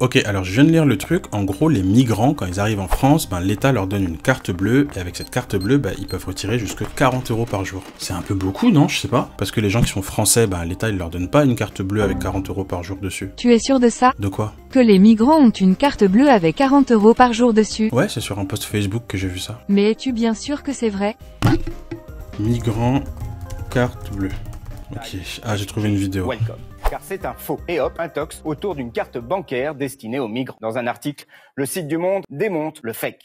Ok, alors je viens de lire le truc. En gros, les migrants, quand ils arrivent en France, ben, l'État leur donne une carte bleue, et avec cette carte bleue, ben, ils peuvent retirer jusque 40 € par jour. C'est un peu beaucoup, non? Je sais pas. Parce que les gens qui sont français, ben, l'État, il leur donne pas une carte bleue avec 40 € par jour dessus. Tu es sûr de ça? De quoi? Que les migrants ont une carte bleue avec 40 € par jour dessus. Ouais, c'est sur un post Facebook que j'ai vu ça. Mais es-tu bien sûr que c'est vrai? Migrants, carte bleue. Ok. Ah, j'ai trouvé une vidéo. Welcome. Car c'est un faux. Et hop, un tox autour d'une carte bancaire destinée aux migrants. Dans un article, le site du Monde démonte le fake.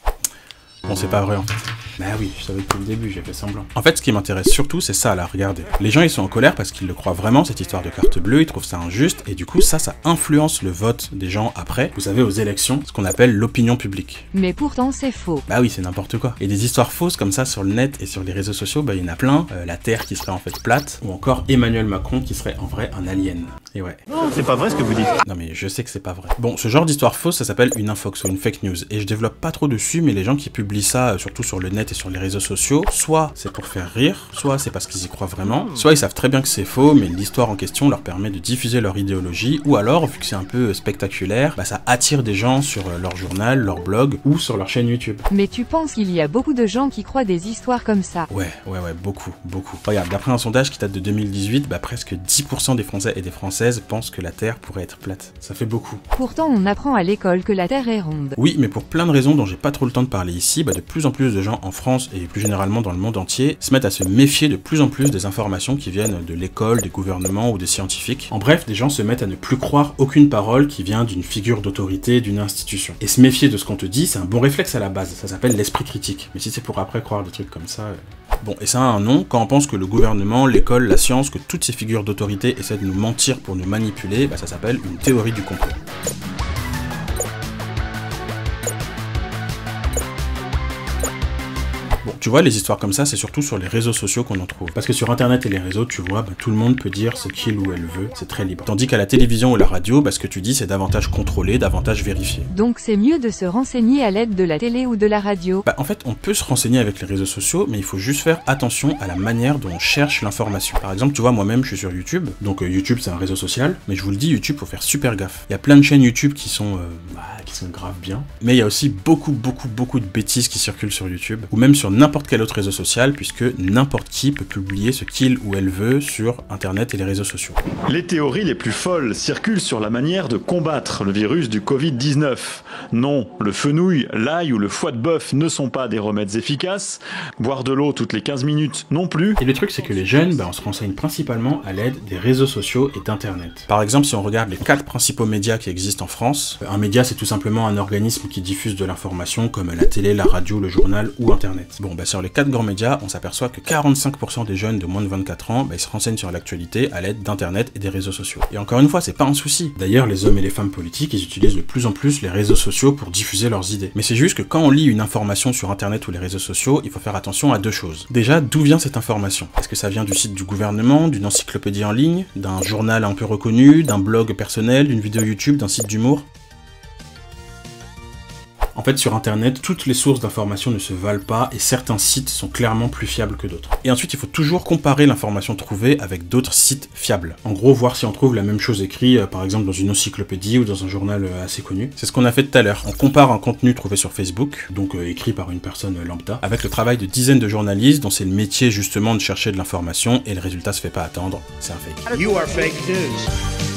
Bon, c'est pas vrai en fait. Bah oui, je savais depuis le début, j'ai fait semblant. En fait, ce qui m'intéresse surtout, c'est ça, là, regardez. Les gens, ils sont en colère parce qu'ils le croient vraiment, cette histoire de carte bleue, ils trouvent ça injuste, et du coup, ça influence le vote des gens après, vous savez, aux élections, ce qu'on appelle l'opinion publique. Mais pourtant, c'est faux. Bah oui, c'est n'importe quoi. Et des histoires fausses comme ça sur le net et sur les réseaux sociaux, bah il y en a plein. La Terre qui serait en fait plate, ou encore Emmanuel Macron qui serait en vrai un alien. Et ouais. Non, c'est pas vrai ce que vous dites. Non mais je sais que c'est pas vrai. Bon, ce genre d'histoire fausse, ça s'appelle une infox ou une fake news. Et je développe pas trop dessus, mais les gens qui publient ça, surtout sur le net et sur les réseaux sociaux, soit c'est pour faire rire, soit c'est parce qu'ils y croient vraiment, soit ils savent très bien que c'est faux, mais l'histoire en question leur permet de diffuser leur idéologie, ou alors, vu que c'est un peu spectaculaire, bah ça attire des gens sur leur journal, leur blog, ou sur leur chaîne YouTube. Mais tu penses qu'il y a beaucoup de gens qui croient des histoires comme ça? Ouais, beaucoup. Regarde, d'après un sondage qui date de 2018, bah presque 10% des Français et des Françaises pensent que la Terre pourrait être plate. Ça fait beaucoup. Pourtant, on apprend à l'école que la Terre est ronde. Oui, mais pour plein de raisons dont j'ai pas trop le temps de parler ici, bah de plus en plus de gens en France et plus généralement dans le monde entier se mettent à se méfier de plus en plus des informations qui viennent de l'école, des gouvernements ou des scientifiques. En bref, des gens se mettent à ne plus croire aucune parole qui vient d'une figure d'autorité, d'une institution. Et se méfier de ce qu'on te dit, c'est un bon réflexe à la base, ça s'appelle l'esprit critique. Mais si c'est pour après croire des trucs comme ça... Bon, et ça a un nom, quand on pense que le gouvernement, l'école, la science, que toutes ces figures d'autorité essaient de nous mentir pour nous manipuler, bah ça s'appelle une théorie du complot. Bon, tu vois, les histoires comme ça, c'est surtout sur les réseaux sociaux qu'on en trouve. Parce que sur internet et les réseaux, tu vois, bah, tout le monde peut dire ce qu'il ou elle veut, c'est très libre. Tandis qu'à la télévision ou la radio, bah, ce que tu dis, c'est davantage contrôlé, davantage vérifié. Donc c'est mieux de se renseigner à l'aide de la télé ou de la radio? Bah, en fait, on peut se renseigner avec les réseaux sociaux, mais il faut juste faire attention à la manière dont on cherche l'information. Par exemple, tu vois, moi-même, je suis sur YouTube, donc YouTube, c'est un réseau social, mais je vous le dis, YouTube, faut faire super gaffe. Il y a plein de chaînes YouTube qui sont grave bien, mais il y a aussi beaucoup de bêtises qui circulent sur YouTube, ou même sur n'importe quel autre réseau social, puisque n'importe qui peut publier ce qu'il ou elle veut sur internet et les réseaux sociaux. Les théories les plus folles circulent sur la manière de combattre le virus du Covid-19. Non, le fenouil, l'ail ou le foie de bœuf ne sont pas des remèdes efficaces. Boire de l'eau toutes les 15 minutes non plus. Et le truc, c'est que les jeunes, bah, on se renseigne principalement à l'aide des réseaux sociaux et d'internet. Par exemple, si on regarde les 4 principaux médias qui existent en France, un média, c'est tout simplement un organisme qui diffuse de l'information, comme la télé, la radio, le journal ou internet. Bon, bah sur les 4 grands médias, on s'aperçoit que 45% des jeunes de moins de 24 ans, bah, ils se renseignent sur l'actualité à l'aide d'internet et des réseaux sociaux. Et encore une fois, c'est pas un souci. D'ailleurs, les hommes et les femmes politiques, ils utilisent de plus en plus les réseaux sociaux pour diffuser leurs idées. Mais c'est juste que quand on lit une information sur internet ou les réseaux sociaux, il faut faire attention à 2 choses. Déjà, d'où vient cette information? Est-ce que ça vient du site du gouvernement, d'une encyclopédie en ligne, d'un journal un peu reconnu, d'un blog personnel, d'une vidéo YouTube, d'un site d'humour? En fait, sur internet, toutes les sources d'informations ne se valent pas et certains sites sont clairement plus fiables que d'autres. Et ensuite, il faut toujours comparer l'information trouvée avec d'autres sites fiables. En gros, voir si on trouve la même chose écrite, par exemple dans une encyclopédie ou dans un journal assez connu. C'est ce qu'on a fait tout à l'heure. On compare un contenu trouvé sur Facebook, donc écrit par une personne lambda, avec le travail de dizaines de journalistes dont c'est le métier justement de chercher de l'information et le résultat se fait pas attendre, c'est un fake. You are fake news.